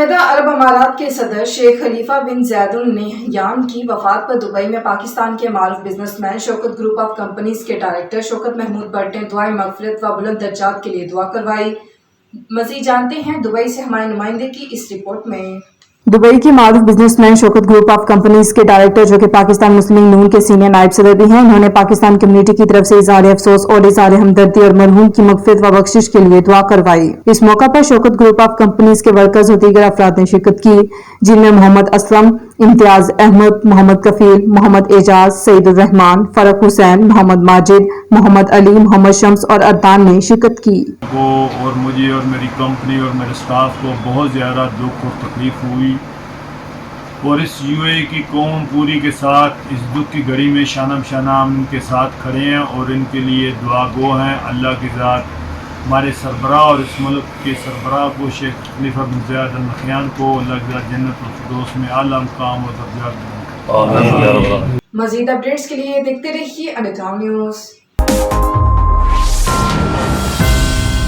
متحدہ عرب امارات کے صدر شیخ خلیفہ بن زید ال نہیان کی وفات پر دبئی میں پاکستان کے معروف business man Shaukat group of companies کے ڈائریکٹر شوکت محمود بٹ نے دعائے مغفرت و بلند درجات کے لیے دعا کروائی۔ مزید جانتے ہیں دبئی سے ہمارے نمائندے کی اس رپورٹ میں۔ دبئی کی معروف business man Shaukat group of companies کے ڈائریکٹر جو کہ پاکستان مسلم لیگ نون کے سینئر نائب صدر بھی ہیں، انہوں نے پاکستان کمیونٹی کی طرف سے اظہار افسوس اور اظہار ہمدردی اور مرحوم کی مغفرت و بخشش کے لیے دعا کروائی۔ اس موقع پر شوکت گروپ آف کمپنیز کے ورکرز اور دیگر افراد نے شرکت کی، جن میں محمد اسلم، امتیاز احمد، محمد کفیل، محمد اعجاز، سعید الرحمان، فرق حسین، محمد ماجد، محمد علی، محمد شمس اور عدنان نے شرکت کی۔ اور مجھے اور میری کمپنی اور میرے سٹاف کو بہت زیادہ دکھ اور تکلیف ہوئی، اور اس یو اے کی قوم پوری کے ساتھ اس دکھ کی گھڑی میں شانم شانم ان کے ساتھ کھڑے ہیں اور ان کے لیے دعا گو ہیں۔ اللہ کی ذات ہمارے سربراہ اور اس ملک کے سربراہ کو شیخ خلیفہ بن زید ال نہیان کو اللہ کی ذات جنت الفردوس میں اعلیٰ مقام اور درجات دے۔ مزید اپڈیٹس کے لیے دیکھتے رہیے انڈر گراؤنڈ نیوز۔